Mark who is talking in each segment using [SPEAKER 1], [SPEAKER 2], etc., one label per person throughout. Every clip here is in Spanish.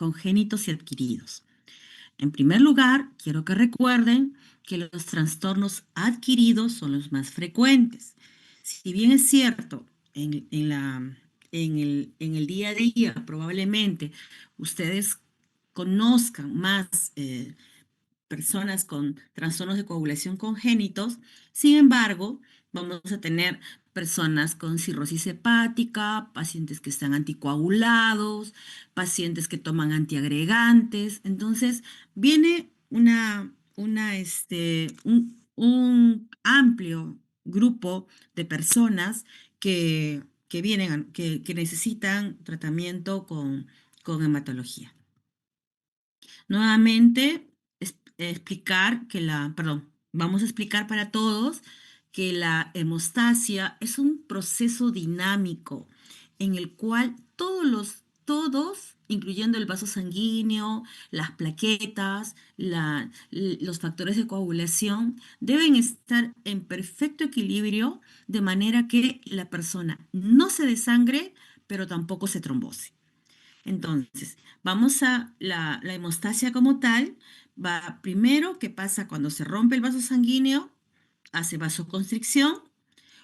[SPEAKER 1] congénitos y adquiridos. En primer lugar, quiero que recuerden que los trastornos adquiridos son los más frecuentes. Si bien es cierto, en el día a día probablemente ustedes conozcan más personas con trastornos de coagulación congénitos. Sin embargo, vamos a tener personas con cirrosis hepática, pacientes que están anticoagulados, pacientes que toman antiagregantes. Entonces, viene un amplio grupo de personas que necesitan tratamiento con hematología. Nuevamente, vamos a explicar para todos que la hemostasia es un proceso dinámico en el cual todos, incluyendo el vaso sanguíneo, las plaquetas, los factores de coagulación, deben estar en perfecto equilibrio de manera que la persona no se desangre, pero tampoco se trombose. Entonces, vamos a la hemostasia como tal. Va primero, ¿qué pasa cuando se rompe el vaso sanguíneo? Hace vasoconstricción.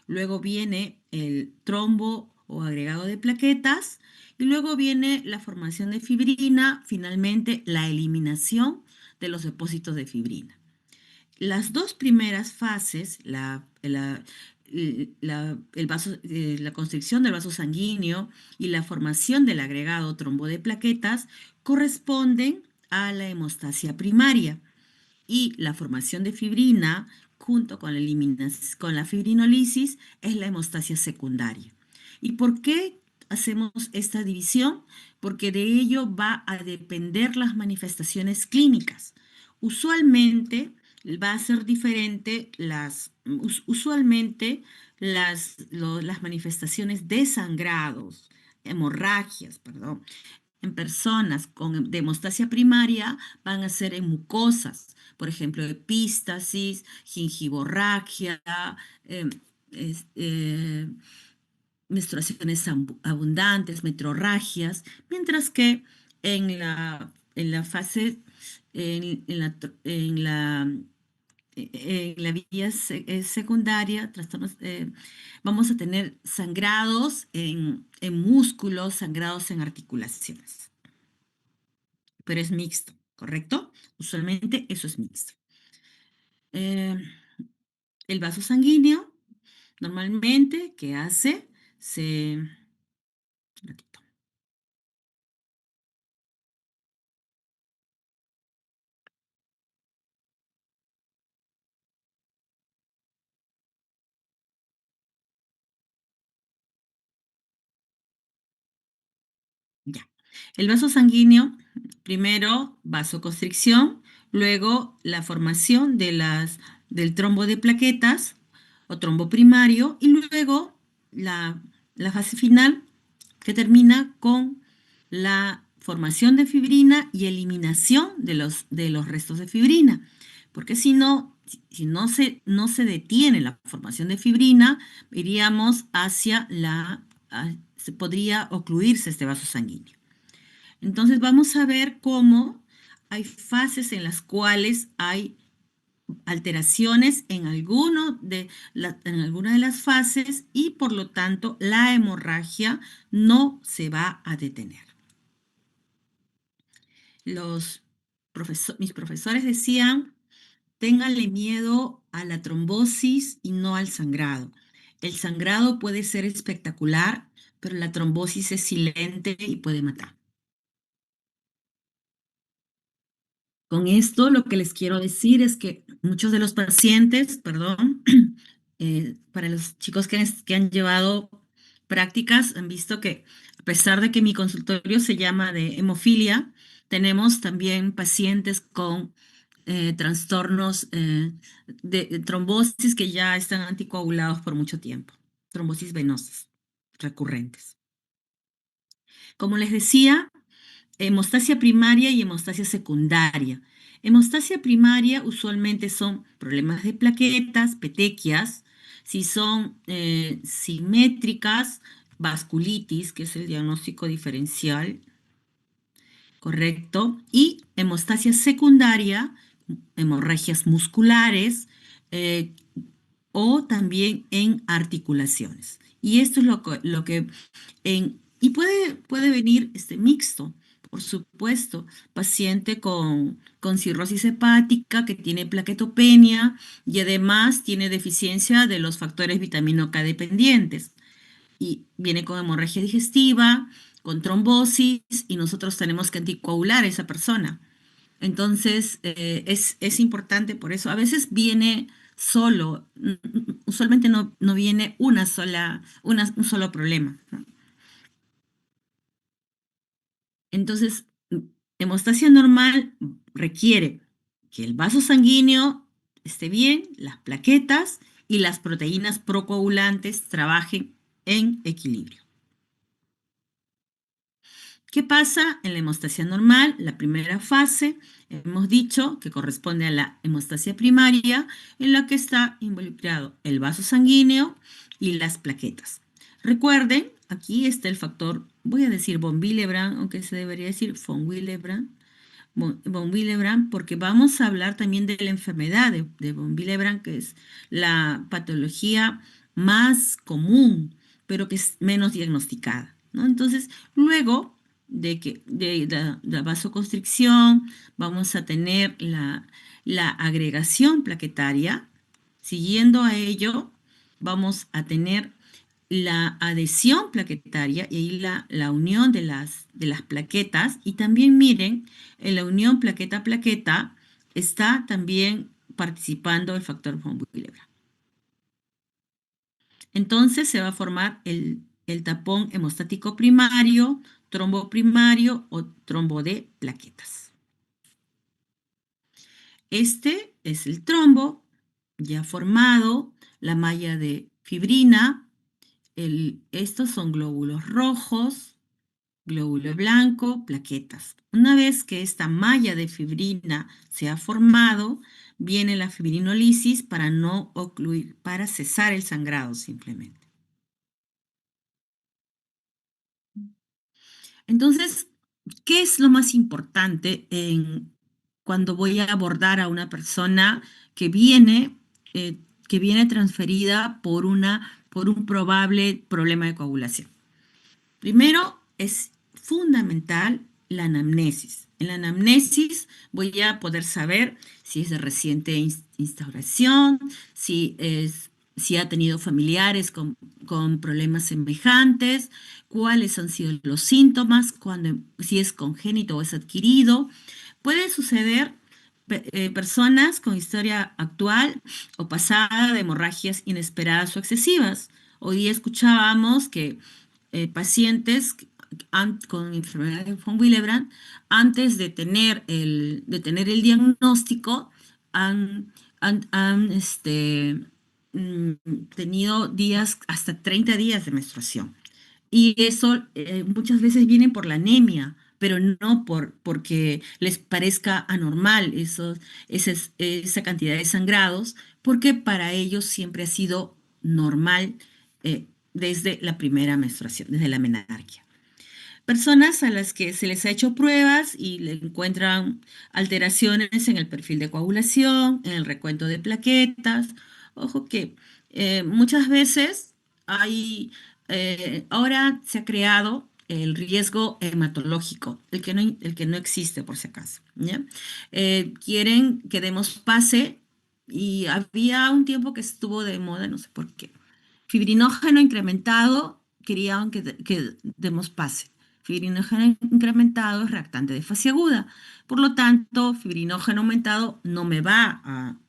[SPEAKER 1] Luego viene el trombo o agregado de plaquetas. Y luego viene la formación de fibrina. Finalmente, la eliminación de los depósitos de fibrina. Las dos primeras fases, la constricción del vaso sanguíneo y la formación del agregado trombo de plaquetas, corresponden a la hemostasia primaria, y la formación de fibrina junto con con la fibrinolisis es la hemostasia secundaria. ¿Y por qué hacemos esta división? Porque de ello va a depender las manifestaciones clínicas. Usualmente va a ser diferente usualmente las manifestaciones de sangrados, hemorragias, perdón, en personas con hemostasia primaria van a ser en mucosas, por ejemplo, epístasis, gingivorragia, eh, es- eh, menstruaciones abundantes, metrorragias, mientras que en la fase, en la vía secundaria, vamos a tener sangrados en músculos, sangrados en articulaciones, pero es mixto, ¿correcto? Usualmente eso es mixto. Eh, el vaso sanguíneo, normalmente, ¿qué hace? Un ratito. Ya. El vaso sanguíneo, primero vasoconstricción, luego la formación del trombo de plaquetas o trombo primario, y luego la fase final que termina con la formación de fibrina y eliminación de los restos de fibrina. Porque si no se detiene la formación de fibrina, iríamos se podría ocluirse este vaso sanguíneo. Entonces vamos a ver cómo hay fases en las cuales hay alteraciones en alguna de las fases, y por lo tanto la hemorragia no se va a detener. Mis profesores decían: ténganle miedo a la trombosis y no al sangrado. El sangrado puede ser espectacular, pero la trombosis es silente y puede matar. Con esto lo que les quiero decir es que muchos de los pacientes, perdón, para los chicos que han llevado prácticas, han visto que a pesar de que mi consultorio se llama de hemofilia, tenemos también pacientes con trastornos de trombosis que ya están anticoagulados por mucho tiempo, trombosis venosas recurrentes. Como les decía, hemostasia primaria y hemostasia secundaria. Hemostasia primaria usualmente son problemas de plaquetas, petequias. Si son simétricas, vasculitis, que es el diagnóstico diferencial. ¿correcto? Y hemostasia secundaria, hemorragias musculares, eh, o también en articulaciones. Y esto es y puede venir mixto, por supuesto, paciente con cirrosis hepática que tiene plaquetopenia y además tiene deficiencia de los factores vitamina K dependientes. Y viene con hemorragia digestiva, con trombosis, y nosotros tenemos que anticoagular a esa persona. Entonces, es importante por eso. A veces viene solo, usualmente no viene un solo problema, ¿no? Entonces, hemostasia normal requiere que el vaso sanguíneo esté bien, las plaquetas y las proteínas procoagulantes trabajen en equilibrio. ¿Qué pasa en la hemostasia normal? La primera fase, hemos dicho que corresponde a la hemostasia primaria, en la que está involucrado el vaso sanguíneo y las plaquetas. Recuerden, aquí está el factor, voy a decir von Willebrand, aunque se debería decir von Willebrand, von Willebrand, porque vamos a hablar también de la enfermedad de von Willebrand, que es la patología más común, pero que es menos diagnosticada, ¿no? Entonces, luego de la vasoconstricción, vamos a tener la agregación plaquetaria. Siguiendo a ello, vamos a tener la adhesión plaquetaria y ahí la unión de las plaquetas. Y también miren, en la unión plaqueta-plaqueta está también participando el factor von Willebrand. Entonces se va a formar el tapón hemostático primario, trombo primario o trombo de plaquetas. Este es el trombo ya formado, la malla de fibrina. Estos son glóbulos rojos, glóbulo blanco, plaquetas. Una vez que esta malla de fibrina se ha formado, viene la fibrinolisis para no ocluir, para cesar el sangrado simplemente. Entonces, ¿qué es lo más importante cuando voy a abordar a una persona que viene, eh, que viene transferida por un probable problema de coagulación? Primero, es fundamental la anamnesis. En la anamnesis voy a poder saber si es de reciente instauración, si ha tenido familiares con problemas semejantes, cuáles han sido los síntomas, si es congénito o es adquirido. Puede suceder personas con historia actual o pasada de hemorragias inesperadas o excesivas. Hoy día escuchábamos que pacientes con enfermedad de von Willebrand, antes de tener el diagnóstico, han, han tenido días, hasta 30 días de menstruación. Y eso muchas veces viene por la anemia, pero no porque les parezca anormal esa cantidad de sangrados, porque para ellos siempre ha sido normal desde la primera menstruación, desde la menarquia. Personas a las que se les ha hecho pruebas y le encuentran alteraciones en el perfil de coagulación, en el recuento de plaquetas. Ojo que muchas veces ahora se ha creado el riesgo hematológico, el que no existe por si acaso, ¿ya? Quieren que demos pase y había un tiempo que estuvo de moda, no sé por qué. Fibrinógeno incrementado, querían que demos pase. Fibrinógeno incrementado es reactante de fase aguda. Por lo tanto, fibrinógeno aumentado no me va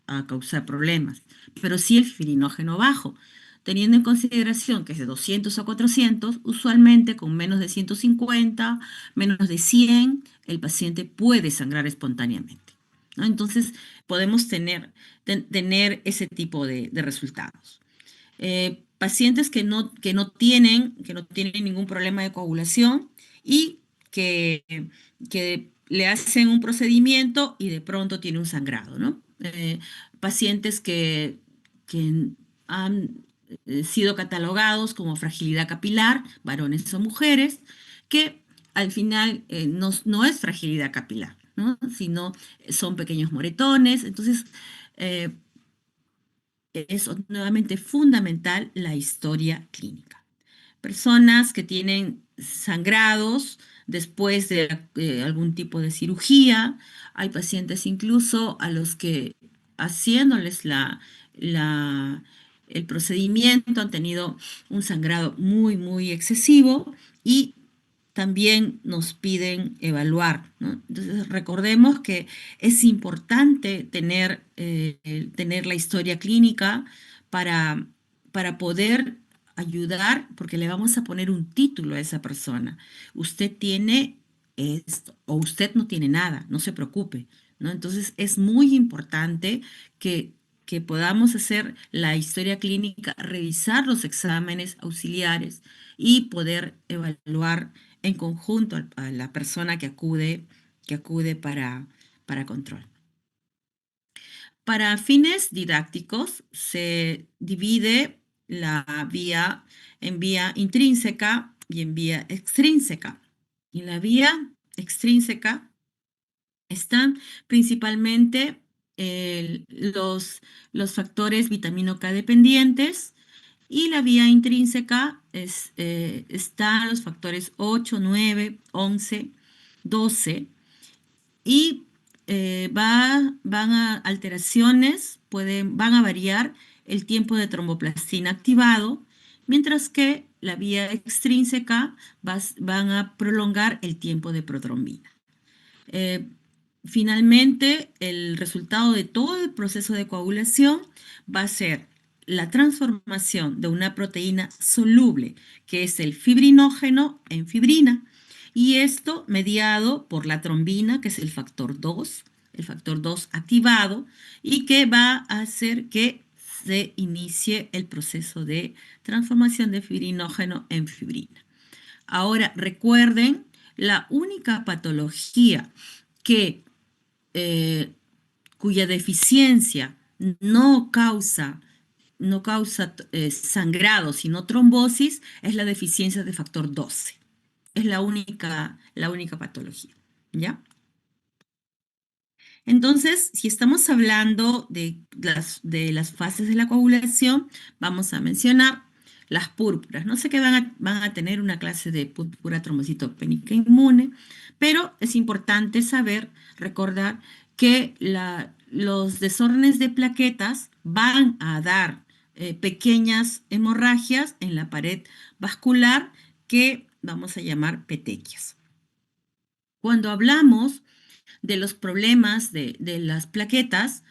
[SPEAKER 1] a causar problemas, pero sí el fibrinógeno bajo. Teniendo en consideración que es de 200 a 400, usualmente con menos de 150, menos de 100, el paciente puede sangrar espontáneamente, ¿no? Entonces, podemos tener ese tipo de resultados. Pacientes que no tienen ningún problema de coagulación y que le hacen un procedimiento y de pronto tiene un sangrado, ¿no? Pacientes que han sido catalogados como fragilidad capilar, varones o mujeres, que al final no es fragilidad capilar, ¿no? Sino son pequeños moretones. Entonces, eh, es nuevamente fundamental la historia clínica. Personas que tienen sangrados después de algún tipo de cirugía, hay pacientes incluso a los que haciéndoles la, el procedimiento han tenido un sangrado muy, muy excesivo y también nos piden evaluar, ¿no? Entonces, recordemos que es importante tener la historia clínica para, para poder ayudar, porque le vamos a poner un título a esa persona. Usted tiene esto o usted no tiene nada, no se preocupe, ¿no? Entonces, es muy importante que podamos hacer la historia clínica, revisar los exámenes auxiliares y poder evaluar en conjunto a la persona que acude para control. Para fines didácticos se divide la vía en vía intrínseca y en vía extrínseca. En la vía extrínseca están principalmente los factores vitamino K dependientes y la vía intrínseca están los factores 8, 9, 11, 12 y van a alteraciones, van a variar el tiempo de tromboplastina activado, mientras que la vía extrínseca van a prolongar el tiempo de protrombina. Eh, Finalmente, el resultado de todo el proceso de coagulación va a ser la transformación de una proteína soluble, que es el fibrinógeno, en fibrina, y esto mediado por la trombina, que es el factor 2 activado, y que va a hacer que se inicie el proceso de transformación de fibrinógeno en fibrina. Ahora, recuerden, la única patología que, eh, cuya deficiencia no causa, no causa sangrado, sino trombosis, es la deficiencia de factor 12. Es la única patología, ¿ya? Entonces, si estamos hablando de las fases de la coagulación, vamos a mencionar las púrpuras. No sé que van a tener una clase de púrpura trombocitopénica inmune, pero es importante saber, recordar que los desórdenes de plaquetas van a dar pequeñas hemorragias en la pared vascular que vamos a llamar petequias. Cuando hablamos de los problemas de las plaquetas,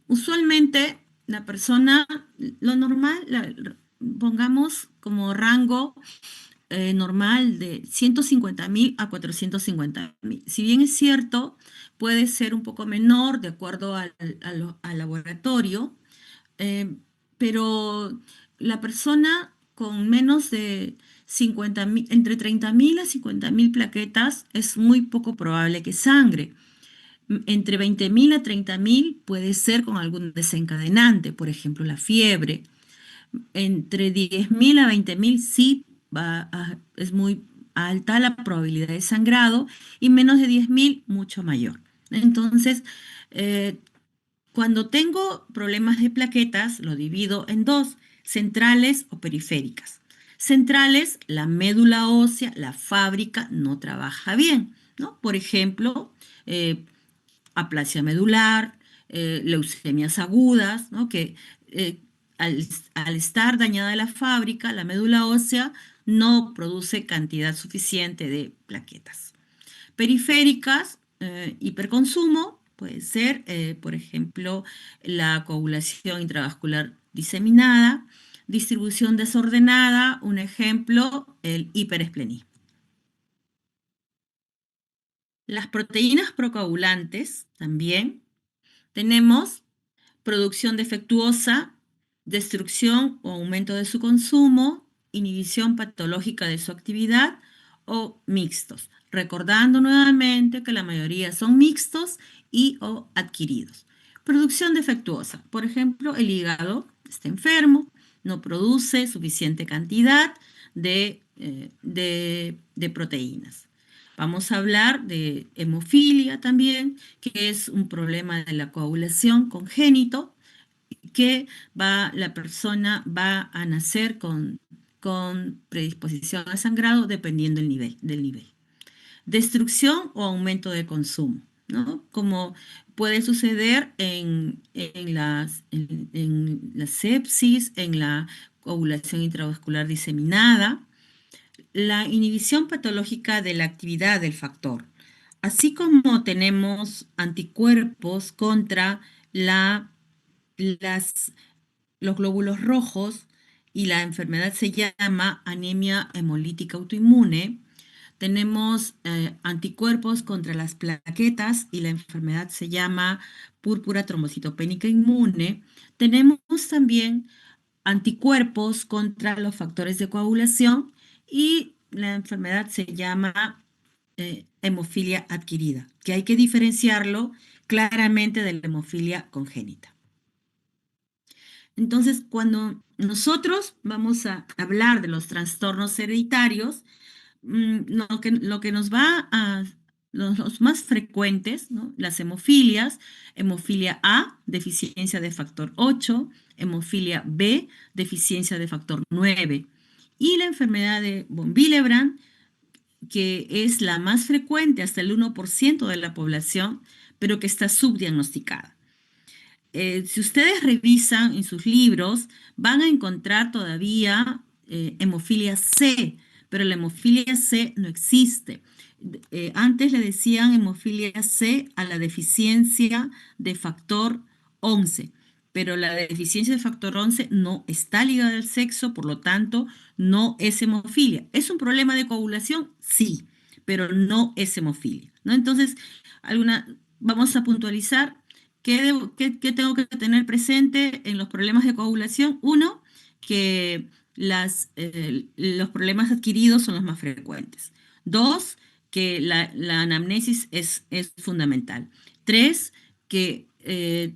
[SPEAKER 1] usualmente la persona, lo normal, pongamos como rango normal de 150.000 a 450.000. Si bien es cierto, puede ser un poco menor de acuerdo al laboratorio, eh, pero la persona con menos de 50.000, entre 30.000 a 50.000 plaquetas, es muy poco probable que sangre. Entre 20.000 a 30.000 puede ser con algún desencadenante, por ejemplo, la fiebre. Entre 10.000 a 20.000 sí es muy alta la probabilidad de sangrado y menos de 10.000 mucho mayor. Entonces, eh, cuando tengo problemas de plaquetas, lo divido en dos, centrales o periféricas. Centrales, la médula ósea, la fábrica no trabaja bien, ¿no? Por ejemplo, aplasia medular, leucemias agudas, ¿no? Que eh, al, al estar dañada la fábrica, la médula ósea no produce cantidad suficiente de plaquetas. Periféricas, hiperconsumo, puede ser, por ejemplo, la coagulación intravascular diseminada, distribución desordenada, un ejemplo, el hiperesplenismo. Las proteínas procoagulantes también tenemos producción defectuosa, destrucción o aumento de su consumo, inhibición patológica de su actividad o mixtos. Recordando nuevamente que la mayoría son mixtos y o adquiridos. Producción defectuosa. Por ejemplo, el hígado está enfermo, no produce suficiente cantidad de de proteínas. Vamos a hablar de hemofilia también, que es un problema de la coagulación congénito, que la persona va a nacer con predisposición a sangrado dependiendo del nivel. Destrucción o aumento de consumo, ¿no? Como puede suceder en la sepsis, en la coagulación intravascular diseminada, la inhibición patológica de la actividad del factor, así como tenemos anticuerpos contra la, las, los glóbulos rojos y la enfermedad se llama anemia hemolítica autoinmune. Tenemos anticuerpos contra las plaquetas y la enfermedad se llama púrpura trombocitopénica inmune. Tenemos también anticuerpos contra los factores de coagulación y la enfermedad se llama hemofilia adquirida, que hay que diferenciarlo claramente de la hemofilia congénita. Entonces, cuando nosotros vamos a hablar de los trastornos hereditarios, lo que nos va a los más frecuentes, ¿no? Las hemofilias, hemofilia A, deficiencia de factor 8, hemofilia B, deficiencia de factor 9, y la enfermedad de von Willebrand, que es la más frecuente, hasta el 1% de la población, pero que está subdiagnosticada. Si ustedes revisan en sus libros, van a encontrar todavía hemofilia C, pero la hemofilia C no existe. Antes le decían hemofilia C a la deficiencia de factor 11, pero la deficiencia de factor 11 no está ligada al sexo, por lo tanto, no es hemofilia. ¿Es un problema de coagulación? Sí, pero no es hemofilia, ¿no? Entonces, vamos a puntualizar. ¿Qué tengo que tener presente en los problemas de coagulación? Uno, que los problemas adquiridos son los más frecuentes. Dos, que la anamnesis es fundamental. Tres, que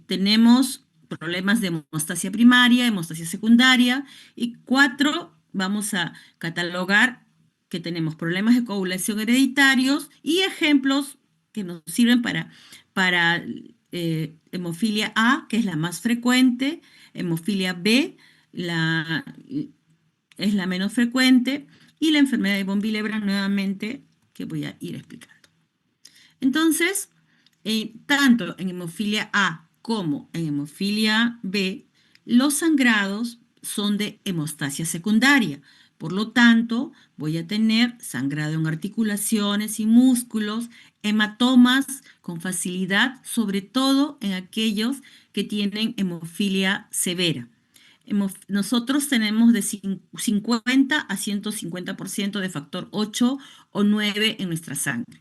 [SPEAKER 1] tenemos problemas de hemostasia primaria, hemostasia secundaria. Y cuatro, vamos a catalogar que tenemos problemas de coagulación hereditarios y ejemplos que nos sirven para hemofilia A, que es la más frecuente, hemofilia B es la menos frecuente, y la enfermedad de von Willebrand nuevamente, que voy a ir explicando. Entonces, tanto en hemofilia A como en hemofilia B, los sangrados son de hemostasia secundaria. Por lo tanto, voy a tener sangrado en articulaciones y músculos, hematomas con facilidad, sobre todo en aquellos que tienen hemofilia severa. Nosotros tenemos de 50 a 150% de factor 8 o 9 en nuestra sangre.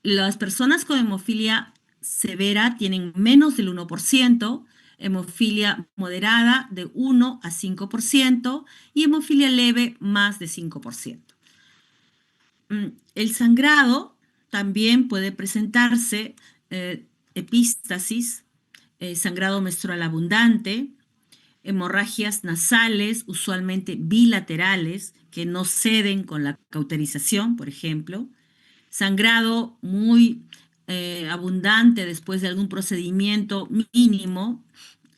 [SPEAKER 1] Las personas con hemofilia severa tienen menos del 1%, hemofilia moderada de 1 a 5% y hemofilia leve más de 5%. El sangrado también puede presentarse epístasis, sangrado menstrual abundante, hemorragias nasales, usualmente bilaterales, que no ceden con la cauterización, por ejemplo, sangrado muy abundante después de algún procedimiento mínimo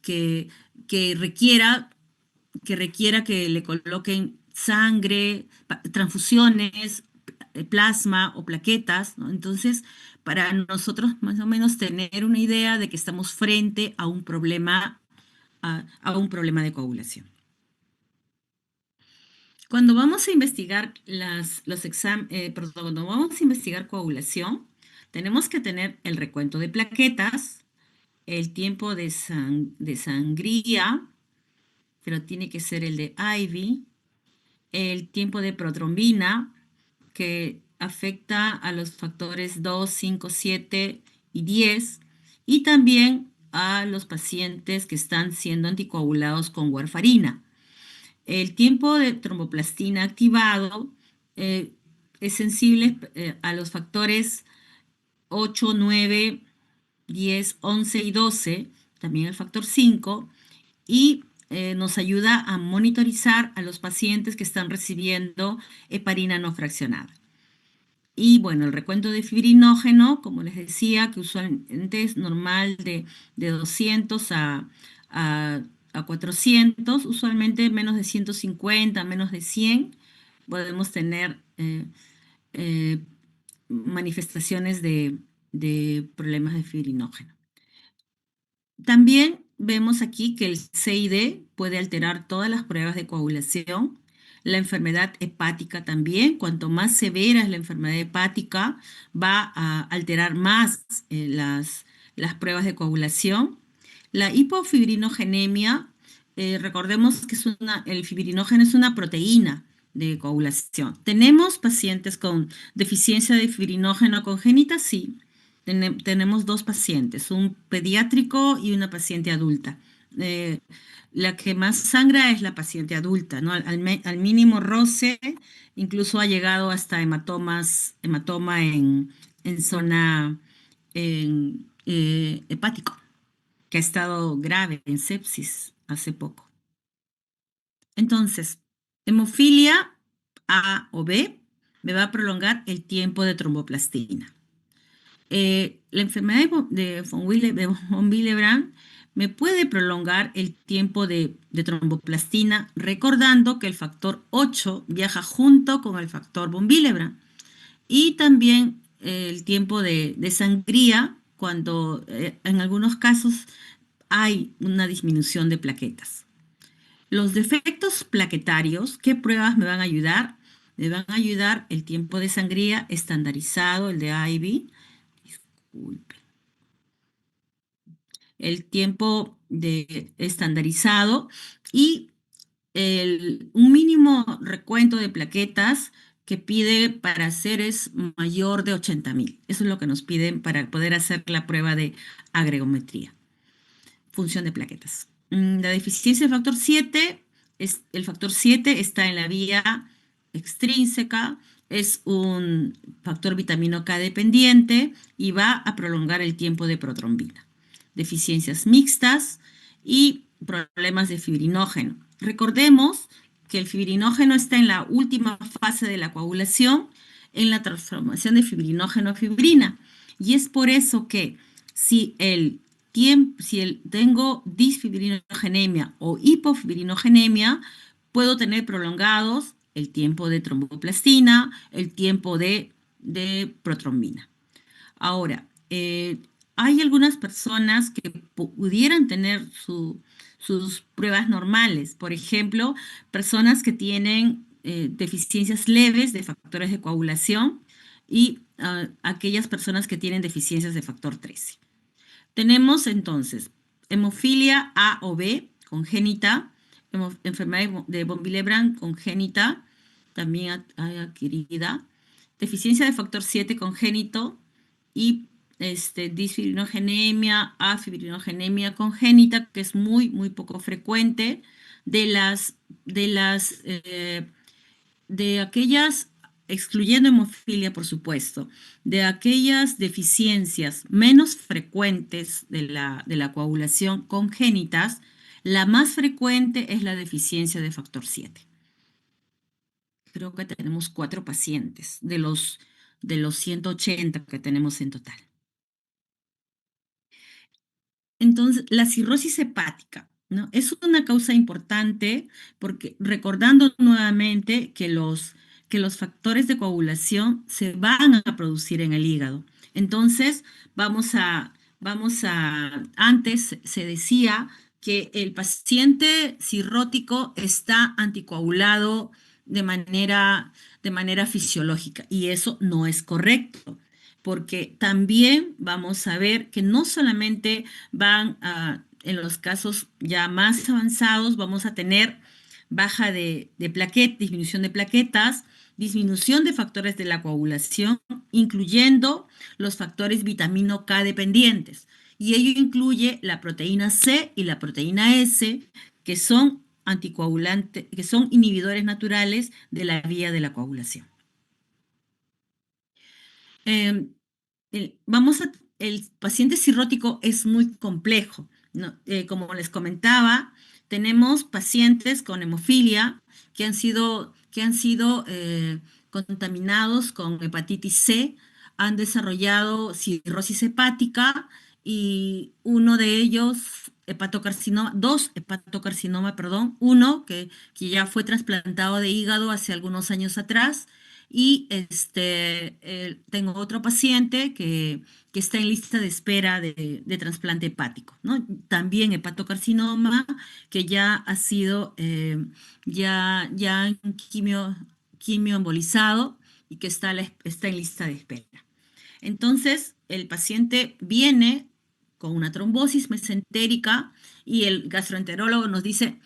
[SPEAKER 1] que, que requiera, que requiera que le coloquen sangre, transfusiones, plasma o plaquetas, ¿no? Entonces, para nosotros más o menos tener una idea de que estamos frente a un problema, a un problema de coagulación. Cuando vamos a investigar cuando vamos a investigar coagulación, tenemos que tener el recuento de plaquetas, el tiempo de sangría, pero tiene que ser el de Ivy, el tiempo de protrombina, que afecta a los factores 2, 5, 7 y 10, y también a los pacientes que están siendo anticoagulados con warfarina. El tiempo de tromboplastina activado es sensible a los factores 8, 9, 10, 11 y 12, también el factor 5, y nos ayuda a monitorizar a los pacientes que están recibiendo heparina no fraccionada. Y bueno, el recuento de fibrinógeno, como les decía, que usualmente es normal de 200 a, a 400, usualmente menos de 150, menos de 100, podemos tener eh, manifestaciones de problemas de fibrinógeno. También vemos aquí que el CID puede alterar todas las pruebas de coagulación. La enfermedad hepática también, cuanto más severa es la enfermedad hepática, va a alterar más las pruebas de coagulación. La hipofibrinogenia, recordemos que el fibrinógeno es una proteína de coagulación. ¿Tenemos pacientes con deficiencia de fibrinógeno congénita? Sí, tenemos dos pacientes, un pediátrico y una paciente adulta. Eh, la que más sangra es la paciente adulta, ¿no? Al mínimo roce, incluso ha llegado hasta hematoma en zona hepático, que ha estado grave en sepsis hace poco. Entonces, hemofilia A o B me va a prolongar el tiempo de tromboplastina. La enfermedad de von Willebrand me puede prolongar el tiempo de tromboplastina, recordando que el factor 8 viaja junto con el factor von Willebrand. Y también el tiempo de sangría, cuando en algunos casos hay una disminución de plaquetas. Los defectos plaquetarios, ¿qué pruebas me van a ayudar? Me van a ayudar el tiempo de sangría estandarizado, el de Ivy. Disculpe. El tiempo de estandarizado y un mínimo recuento de plaquetas que pide para hacer es mayor de 80.000. Eso es lo que nos piden para poder hacer la prueba de agregometría, función de plaquetas. La deficiencia de factor 7, el factor 7 está en la vía extrínseca, es un factor vitamino K dependiente y va a prolongar el tiempo de protrombina. Deficiencias mixtas y problemas de fibrinógeno. Recordemos que el fibrinógeno está en la última fase de la coagulación, en la transformación de fibrinógeno a fibrina. Y es por eso que si tengo disfibrinogenemia o hipofibrinogenemia, puedo tener prolongados el tiempo de tromboplastina, el tiempo de protrombina. Ahora, hay algunas personas que pudieran tener sus pruebas normales. Por ejemplo, personas que tienen deficiencias leves de factores de coagulación y aquellas personas que tienen deficiencias de factor 13. Tenemos entonces hemofilia A o B congénita, enfermedad de von Willebrand congénita, también adquirida, deficiencia de factor 7 congénito y disfibrinogenemia, afibrinogenemia congénita, que es muy, muy poco frecuente, de las, de las de aquellas, excluyendo hemofilia, por supuesto, de aquellas deficiencias menos frecuentes de la coagulación congénitas, la más frecuente es la deficiencia de factor 7. Creo que tenemos 4 pacientes de los 180 que tenemos en total. Entonces, la cirrosis hepática, ¿no? Es una causa importante porque recordando nuevamente que los factores de coagulación se van a producir en el hígado. Entonces, antes se decía que el paciente cirrótico está anticoagulado de manera fisiológica y eso no es correcto porque también vamos a ver que no solamente en los casos ya más avanzados, vamos a tener baja de plaquetas, disminución de plaquetas, disminución de factores de la coagulación, incluyendo los factores vitamino K dependientes. Y ello incluye la proteína C y la proteína S, que son anticoagulantes, que son inhibidores naturales de la vía de la coagulación. Eh, el paciente cirrótico es muy complejo, ¿no? Como les comentaba, tenemos pacientes con hemofilia que han sido contaminados con hepatitis C, han desarrollado cirrosis hepática y uno de ellos, hepatocarcinoma, dos hepatocarcinoma, perdón, uno que ya fue trasplantado de hígado hace algunos años atrás y tengo otro paciente que está en lista de espera de trasplante hepático, ¿no? También hepatocarcinoma que ya ha sido ya quimio embolizado y que está en lista de espera. Entonces, el paciente viene con una trombosis mesentérica y el gastroenterólogo nos dice,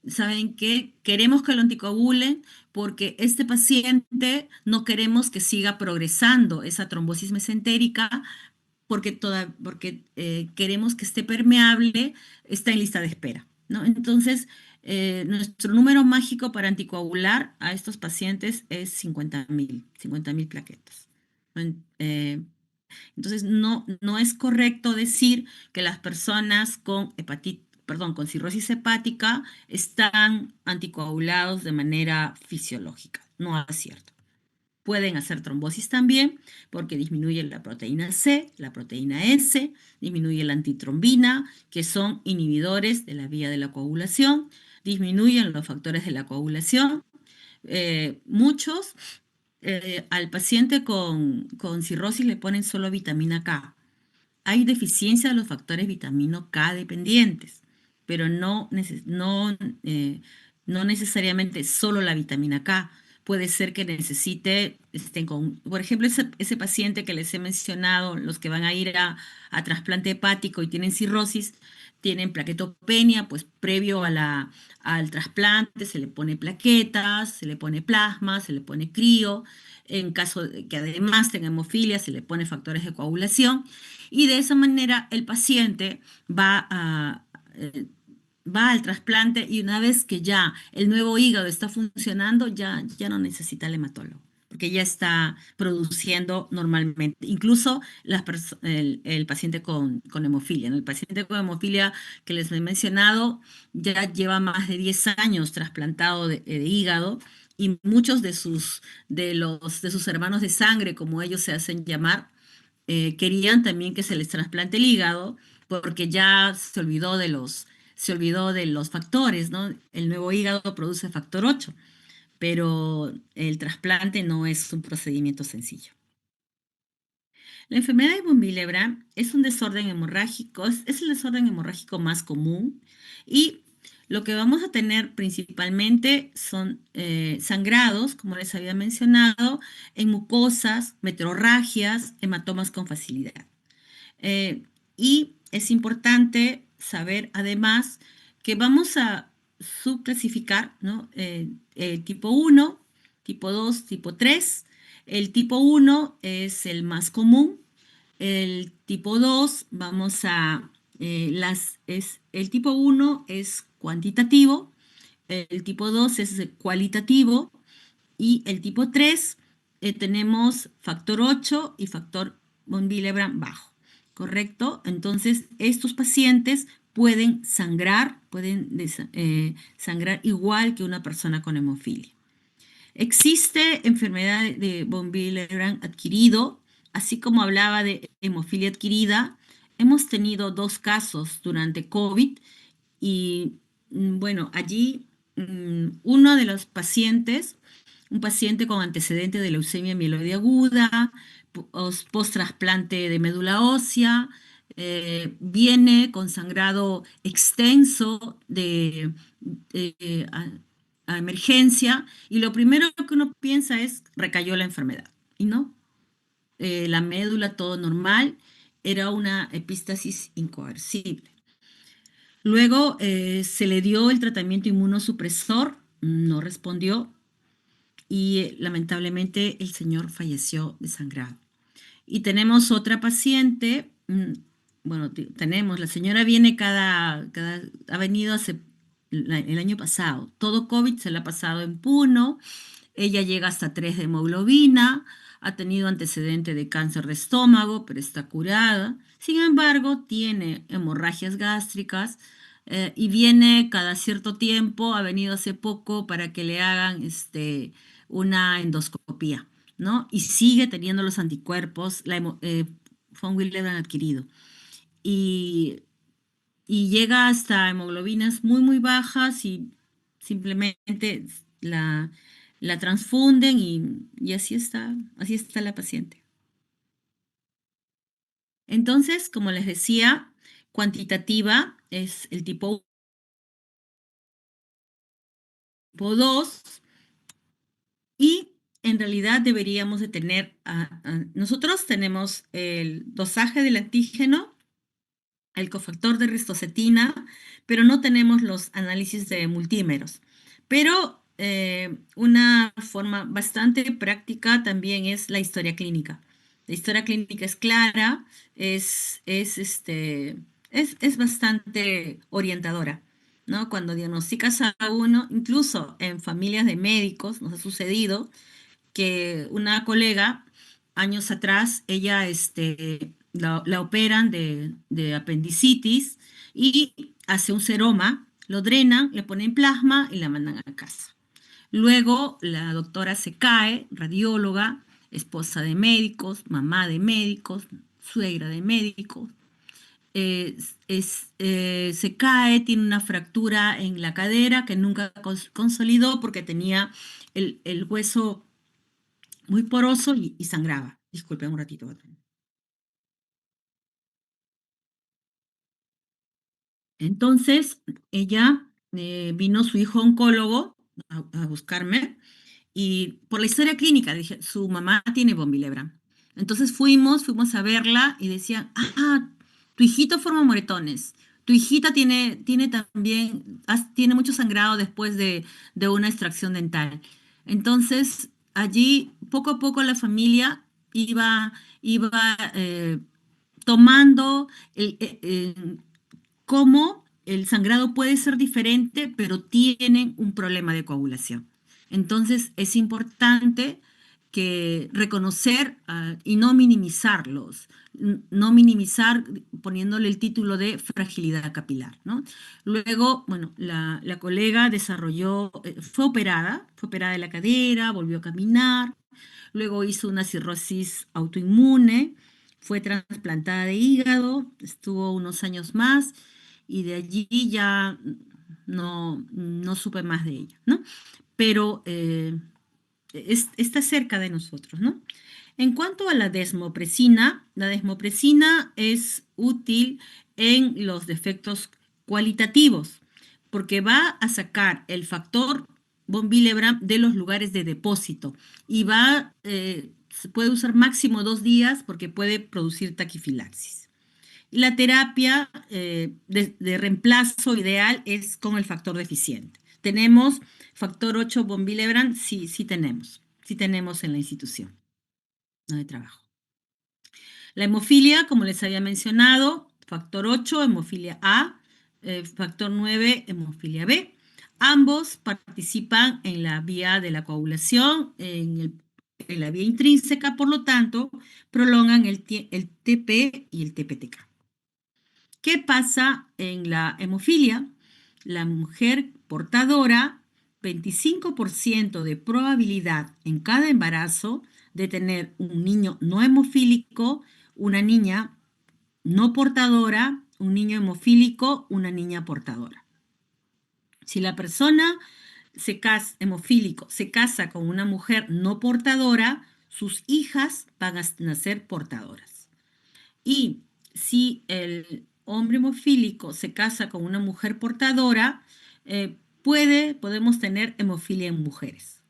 [SPEAKER 1] ¿saben qué? Queremos que lo anticoagulen porque este paciente no queremos que siga progresando esa trombosis mesentérica porque queremos que esté permeable, está en lista de espera, ¿no? Entonces, nuestro número mágico para anticoagular a estos pacientes es 50.000 plaquetas. Entonces, no es correcto decir que las personas con cirrosis hepática están anticoagulados de manera fisiológica. No es cierto. Pueden hacer trombosis también porque disminuye la proteína C, la proteína S, disminuye la antitrombina, que son inhibidores de la vía de la coagulación, disminuyen los factores de la coagulación. Muchos al paciente con cirrosis le ponen solo vitamina K. Hay deficiencia de los factores vitamina K dependientes, pero no necesariamente solo la vitamina K. Puede ser que necesite, por ejemplo, ese paciente que les he mencionado, los que van a ir a trasplante hepático y tienen cirrosis, tienen plaquetopenia, pues previo al trasplante se le pone plaquetas, se le pone plasma, se le pone crío. En caso de que además tenga hemofilia, se le pone factores de coagulación y de esa manera el paciente eh, va al trasplante y una vez que ya el nuevo hígado está funcionando, ya no necesita el hematólogo, porque ya está produciendo normalmente, incluso el paciente con hemofilia, ¿no? El paciente con hemofilia que les he mencionado ya lleva más de 10 años trasplantado de hígado y muchos de sus hermanos de sangre, como ellos se hacen llamar, querían también que se les trasplante el hígado porque ya se olvidó de los factores, ¿no? El nuevo hígado produce factor 8, pero el trasplante no es un procedimiento sencillo. La enfermedad de von Willebrand es un desorden hemorrágico, es el desorden hemorrágico más común y lo que vamos a tener principalmente son sangrados, como les había mencionado, en mucosas, metrorragias, hematomas con facilidad. Eh, y es importante saber además que vamos a subclasificar, ¿no? Tipo 1, tipo 2, tipo 3. El tipo 1 es el más común. El tipo 2, el tipo 1 es cuantitativo, el tipo 2 es cualitativo y el tipo 3 tenemos factor 8 y factor von Willebrand bajo, ¿correcto? Entonces, estos pacientes pueden sangrar igual que una persona con hemofilia. Existe enfermedad de von Willebrand adquirido, así como hablaba de hemofilia adquirida. Hemos tenido 2 casos durante COVID y bueno, allí uno de los pacientes, un paciente con antecedente de leucemia mieloide aguda, post-trasplante de médula ósea, viene con sangrado extenso a emergencia y lo primero que uno piensa es recayó la enfermedad y no, la médula todo normal, era una epístasis incoercible. Luego se le dio el tratamiento inmunosupresor, no respondió y lamentablemente el señor falleció desangrado. Y tenemos otra paciente, bueno, la señora viene ha venido el año pasado, todo COVID se la ha pasado en Puno, ella llega hasta 3 de hemoglobina, ha tenido antecedente de cáncer de estómago, pero está curada. Sin embargo, tiene hemorragias gástricas, y viene cada cierto tiempo, ha venido hace poco para que le hagan una endoscopía, ¿no? Y sigue teniendo los anticuerpos, von Willebrand adquirido. Y, y llega hasta hemoglobinas muy, muy bajas y simplemente la transfunden y así está la paciente. Entonces, como les decía, cuantitativa es el tipo 2 y en realidad deberíamos de tener, nosotros tenemos el dosaje del antígeno, el cofactor de ristocetina, pero no tenemos los análisis de multímeros. Pero una forma bastante práctica también es la historia clínica. La historia clínica es clara, es, es, este, es bastante orientadora, ¿no? Cuando diagnosticas a uno, incluso en familias de médicos, nos ha sucedido que una colega, años atrás, ella la operan de apendicitis y hace un seroma, lo drenan, le ponen plasma y la mandan a casa. Luego la doctora se cae, radióloga, esposa de médicos, mamá de médicos, suegra de médicos, se cae, tiene una fractura en la cadera que nunca consolidó porque tenía el hueso muy poroso y sangraba. Disculpen un ratito. Entonces, ella vino su hijo oncólogo a buscarme y por la historia clínica dije, su mamá tiene von Willebrand. Entonces fuimos a verla y decían, tu hijito forma moretones, tu hijita tiene también, tiene mucho sangrado después de una extracción dental. Entonces, allí poco a poco la familia iba tomando cómo el sangrado puede ser diferente, pero tienen un problema de coagulación. Entonces es importante que reconocer y no minimizarlos, no minimizar poniéndole el título de fragilidad capilar, ¿no? Luego, bueno, la colega desarrolló, fue operada de la cadera, volvió a caminar, luego hizo una cirrosis autoinmune, fue trasplantada de hígado, estuvo unos años más y de allí ya no supe más de ella, ¿no? Pero está cerca de nosotros, ¿no? En cuanto a la desmopresina es útil en los defectos cualitativos porque va a sacar el factor von Willebrand de los lugares de depósito y se puede usar máximo 2 días porque puede producir taquifilaxis. La terapia de reemplazo ideal es con el factor deficiente. ¿Tenemos factor 8 von Willebrand? Sí, sí tenemos en la institución, no de trabajo. La hemofilia, como les había mencionado, factor 8, hemofilia A, factor 9, hemofilia B. Ambos participan en la vía de la coagulación, en la vía intrínseca, por lo tanto, prolongan el TP y el TPTK. ¿Qué pasa en la hemofilia? La mujer portadora, 25% de probabilidad en cada embarazo de tener un niño no hemofílico, una niña no portadora, un niño hemofílico, una niña portadora. Si la persona hemofílico se casa con una mujer no portadora, sus hijas van a nacer portadoras. Y si el hombre hemofílico se casa con una mujer portadora, podemos tener hemofilia en mujeres.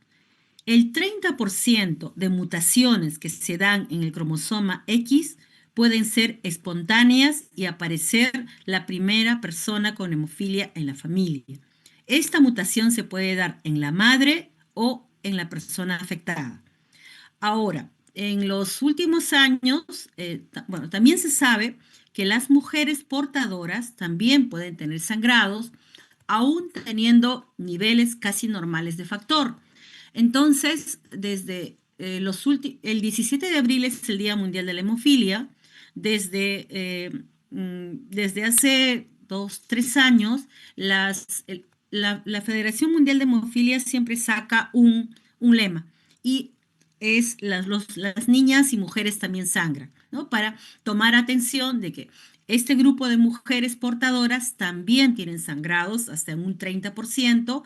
[SPEAKER 1] El 30% de mutaciones que se dan en el cromosoma X pueden ser espontáneas y aparecer la primera persona con hemofilia en la familia. Esta mutación se puede dar en la madre o en la persona afectada. Ahora, en los últimos años, bueno, también se sabe que las mujeres portadoras también pueden tener sangrados, aún teniendo niveles casi normales de factor. Entonces, desde el 17 de abril es el Día Mundial de la Hemofilia, desde hace 2, 3 años, la Federación Mundial de Hemofilia siempre saca un lema y es las niñas y mujeres también sangran, ¿no? Para tomar atención de que este grupo de mujeres portadoras también tienen sangrados hasta en un 30%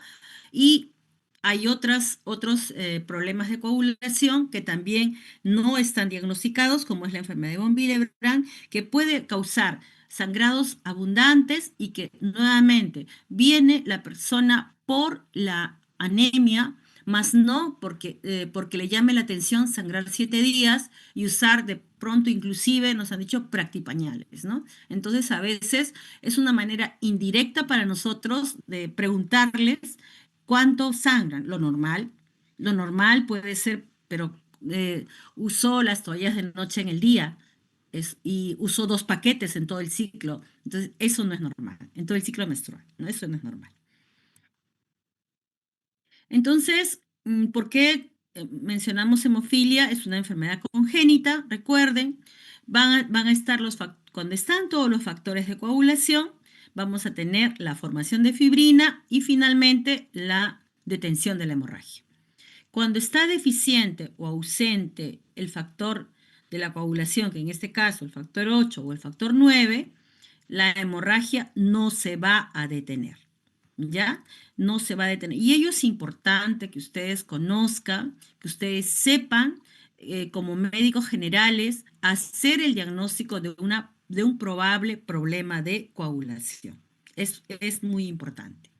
[SPEAKER 1] y hay otros problemas de coagulación que también no están diagnosticados, como es la enfermedad de von Willebrand, que puede causar sangrados abundantes y que nuevamente viene la persona por la anemia, más no porque le llame la atención sangrar 7 días y usar de pronto inclusive, nos han dicho, practipañales, ¿no? Entonces a veces es una manera indirecta para nosotros de preguntarles cuánto sangran, lo normal puede ser, pero usó las toallas de noche en el día y usó 2 paquetes en todo el ciclo. Entonces, eso no es normal, en todo el ciclo menstrual, ¿no? Eso no es normal. Entonces, ¿por qué mencionamos hemofilia? Es una enfermedad congénita, recuerden, van a estar cuando están todos los factores de coagulación, vamos a tener la formación de fibrina y finalmente la detención de la hemorragia. Cuando está deficiente o ausente el factor de la coagulación, que en este caso el factor 8 o el factor 9, la hemorragia no se va a detener. ¿Ya? No se va a detener. Y ello es importante que ustedes conozcan, que ustedes sepan, como médicos generales, hacer el diagnóstico de un probable problema de coagulación. Es muy importante.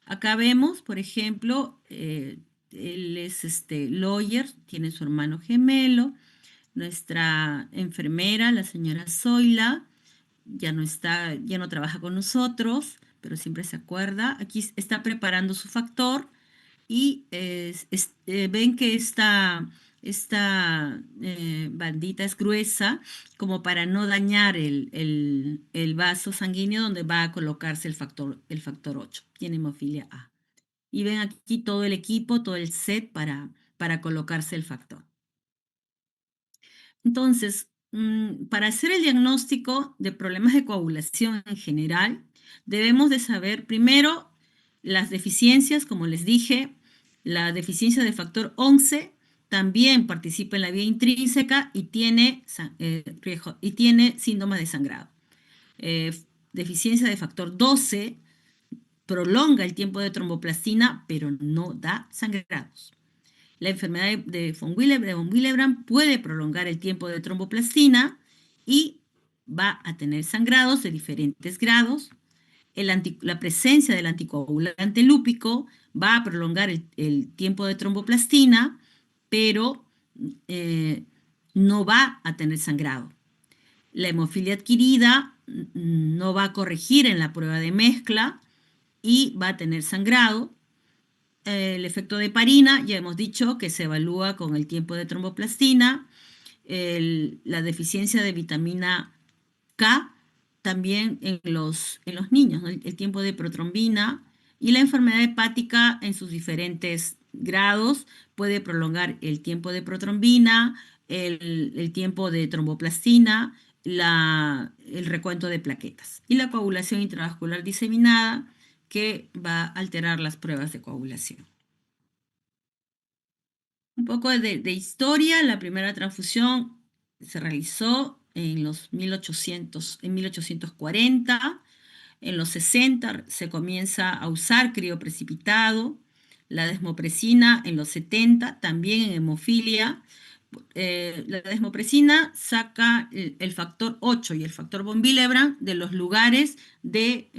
[SPEAKER 1] Acá vemos, por ejemplo, él es lawyer, tiene su hermano gemelo, nuestra enfermera, la señora Zoila, ya no trabaja con nosotros, pero siempre se acuerda. Aquí está preparando su factor y ven que esta bandita es gruesa como para no dañar el vaso sanguíneo donde va a colocarse el factor 8. Tiene hemofilia A. Y ven aquí todo el equipo, todo el set para colocarse el factor. Entonces, para hacer el diagnóstico de problemas de coagulación en general, debemos de saber primero las deficiencias, como les dije, la deficiencia de factor 11 también participa en la vía intrínseca y tiene síntomas de sangrado. Eh, Deficiencia de factor 12 prolonga el tiempo de tromboplastina, pero no da sangrados. La enfermedad de von Willebrand puede prolongar el tiempo de tromboplastina y va a tener sangrados de diferentes grados. La presencia del anticoagulante lúpico va a prolongar el tiempo de tromboplastina, pero no va a tener sangrado. La hemofilia adquirida no va a corregir en la prueba de mezcla y va a tener sangrado. El efecto de heparina, ya hemos dicho que se evalúa con el tiempo de tromboplastina. La deficiencia de vitamina K, también en los niños, ¿no? El tiempo de protrombina y la enfermedad hepática en sus diferentes grados puede prolongar el tiempo de protrombina, el tiempo de tromboplastina, el recuento de plaquetas y la coagulación intravascular diseminada que va a alterar las pruebas de coagulación. Un poco de historia, la primera transfusión se realizó en 1840, en los 60 se comienza a usar crioprecipitado, la desmopresina en los 70, también en hemofilia. La desmopresina saca el factor 8 y el factor von Willebrand de los lugares de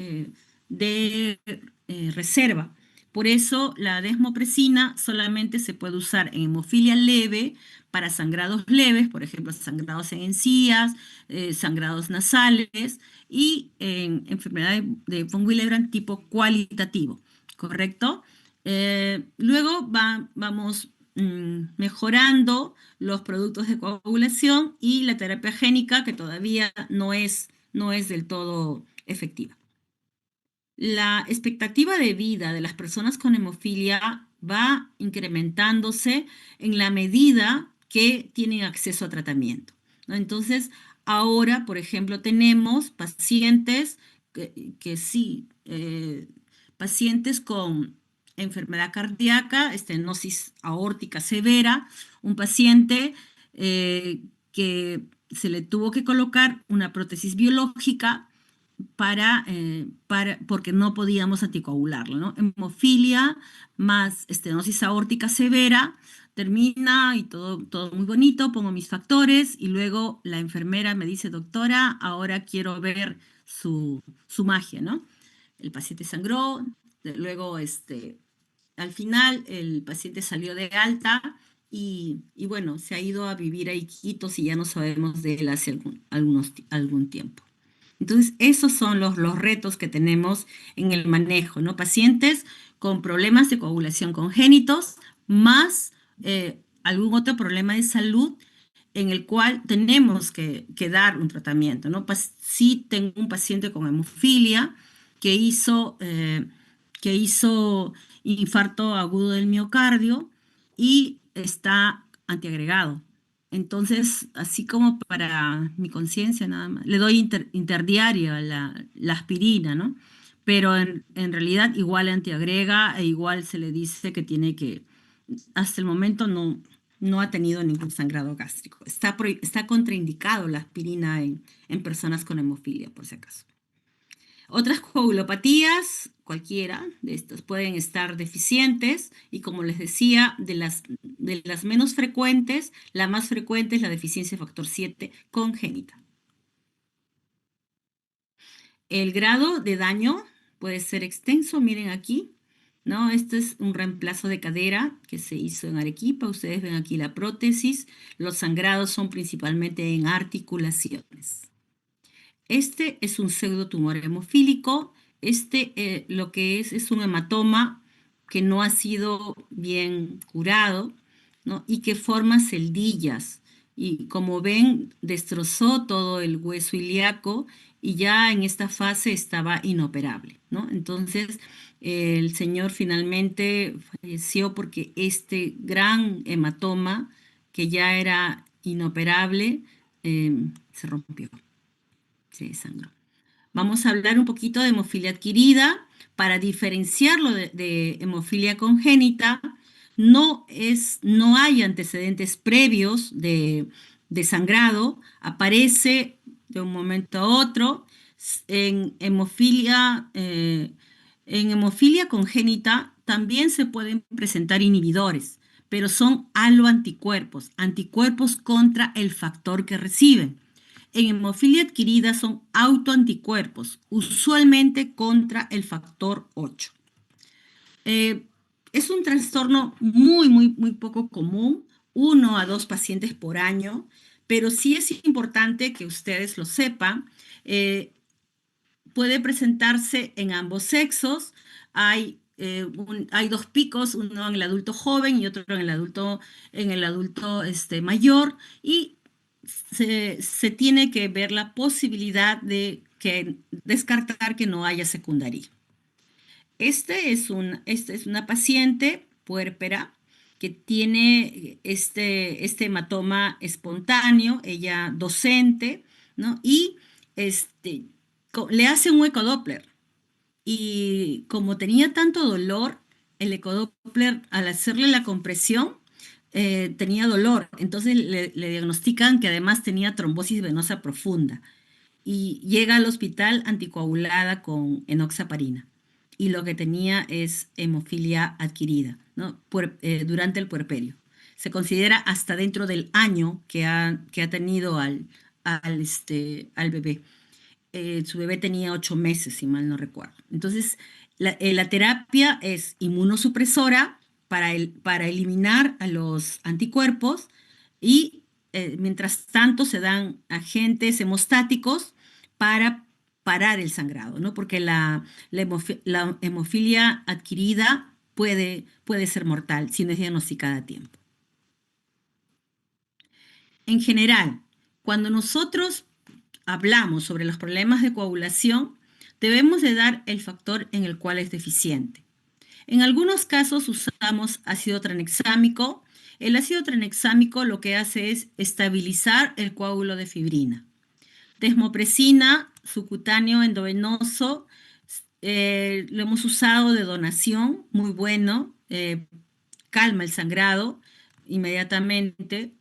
[SPEAKER 1] reserva. Por eso la desmopresina solamente se puede usar en hemofilia leve para sangrados leves, por ejemplo, sangrados en encías, sangrados nasales y en enfermedades de von Willebrand tipo cualitativo, ¿correcto? Luego vamos mejorando los productos de coagulación y la terapia génica, que todavía no es del todo efectiva. La expectativa de vida de las personas con hemofilia va incrementándose en la medida que tienen acceso a tratamiento, ¿no? Entonces, ahora, por ejemplo, tenemos pacientes que sí, pacientes con enfermedad cardíaca, estenosis aórtica severa, un paciente que se le tuvo que colocar una prótesis biológica porque no podíamos anticoagularlo, ¿no? Hemofilia más estenosis aórtica severa, termina y todo muy bonito, pongo mis factores y luego la enfermera me dice, doctora, ahora quiero ver su magia, ¿no? El paciente sangró, luego al final el paciente salió de alta y bueno, se ha ido a vivir a Iquitos y ya no sabemos de él hace algún tiempo. Entonces, esos son los retos que tenemos en el manejo, ¿no? Pacientes con problemas de coagulación congénitos, más algún otro problema de salud en el cual tenemos que dar un tratamiento, ¿no? Sí tengo un paciente con hemofilia que que hizo infarto agudo del miocardio y está antiagregado. Entonces, así como para mi conciencia nada más, le doy interdiaria la aspirina, ¿no? Pero en realidad igual antiagrega e igual se le dice que tiene que, hasta el momento no ha tenido ningún sangrado gástrico. Está contraindicado la aspirina en personas con hemofilia, por si acaso. Otras coagulopatías, cualquiera de estas, pueden estar deficientes y como les decía, de las menos frecuentes, la más frecuente es la deficiencia de factor 7 congénita. El grado de daño puede ser extenso, miren aquí, ¿no? Este es un reemplazo de cadera que se hizo en Arequipa, ustedes ven aquí la prótesis, los sangrados son principalmente en articulaciones. Este es un pseudotumor hemofílico. Lo que es un hematoma que no ha sido bien curado, ¿no? Y que forma celdillas. Y como ven, destrozó todo el hueso ilíaco y ya en esta fase estaba inoperable, ¿no? Entonces, el señor finalmente falleció porque este gran hematoma, que ya era inoperable, se rompió, se desangró. Vamos a hablar un poquito de hemofilia adquirida para diferenciarlo de hemofilia congénita. No hay antecedentes previos de sangrado, aparece de un momento a otro. En hemofilia congénita también se pueden presentar inhibidores, pero son aloanticuerpos, anticuerpos contra el factor que reciben. En hemofilia adquirida son autoanticuerpos, usualmente contra el factor 8. Eh, es un trastorno muy poco común, 1 a 2 pacientes por año, pero sí es importante que ustedes lo sepan. Puede presentarse en ambos sexos. Hay 2 picos, uno en el adulto joven y otro en el adulto mayor, y se tiene que ver la posibilidad de descartar que no haya secundaria. Esta es una paciente puérpera que tiene este hematoma espontáneo, ella docente, ¿no? Y le hace un ecodoppler. Y como tenía tanto dolor, el ecodoppler, al hacerle la compresión, tenía dolor. Entonces le diagnostican que además tenía trombosis venosa profunda. Y llega al hospital anticoagulada con enoxaparina. Y lo que tenía es hemofilia adquirida, ¿no? Durante el puerperio. Se considera hasta dentro del año que ha tenido al bebé. Su bebé tenía 8 meses, si mal no recuerdo. Entonces, la terapia es inmunosupresora para eliminar a los anticuerpos y mientras tanto se dan agentes hemostáticos para parar el sangrado, ¿no? Porque la hemofilia adquirida puede ser mortal si no es diagnosticada a tiempo. En general, cuando nosotros hablamos sobre los problemas de coagulación, debemos de dar el factor en el cual es deficiente. En algunos casos usamos ácido tranexámico. El ácido tranexámico lo que hace es estabilizar el coágulo de fibrina. Desmopresina, subcutáneo endovenoso, lo hemos usado de donación, muy bueno, calma el sangrado inmediatamente.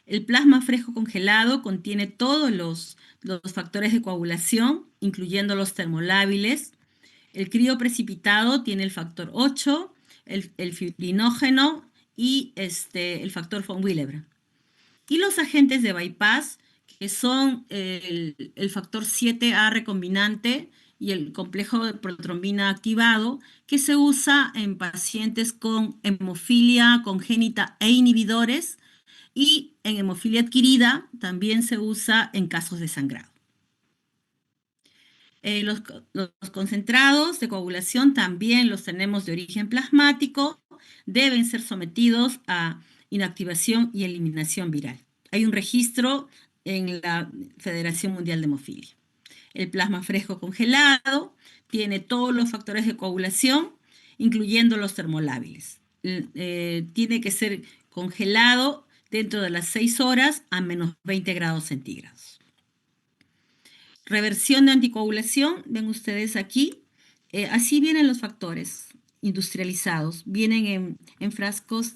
[SPEAKER 1] El plasma fresco congelado contiene todos los factores de coagulación, incluyendo los termolábiles. El crío precipitado tiene el factor 8, el fibrinógeno y el factor von Willebrand. Y los agentes de bypass, que son el factor 7A recombinante y el complejo de protrombina activado, que se usa en pacientes con hemofilia congénita e inhibidores, y en hemofilia adquirida también se usa en casos de sangrado. Los concentrados de coagulación también los tenemos de origen plasmático, deben ser sometidos a inactivación y eliminación viral. Hay un registro en la Federación Mundial de Hemofilia. El plasma fresco congelado tiene todos los factores de coagulación, incluyendo los termolábiles. Tiene que ser congelado dentro de las 6 horas a menos 20 grados centígrados. Reversión de anticoagulación, ven ustedes aquí. Así vienen los factores industrializados. Vienen en frascos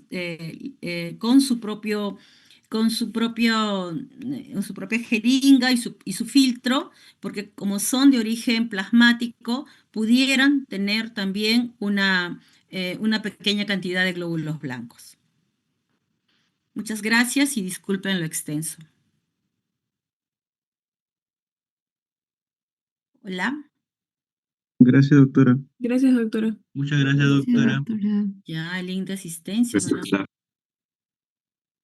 [SPEAKER 1] con su propia jeringa y su filtro, porque como son de origen plasmático, pudieran tener también una pequeña cantidad de glóbulos blancos. Muchas gracias y disculpen lo extenso. Hola.
[SPEAKER 2] Gracias, doctora.
[SPEAKER 3] Gracias, doctora.
[SPEAKER 2] Muchas gracias,
[SPEAKER 4] Gracias,
[SPEAKER 2] doctora.
[SPEAKER 4] doctora.
[SPEAKER 1] Ya, link de asistencia.
[SPEAKER 2] Gracias,
[SPEAKER 1] ¿verdad?
[SPEAKER 2] doctora.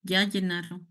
[SPEAKER 1] Ya llenaron.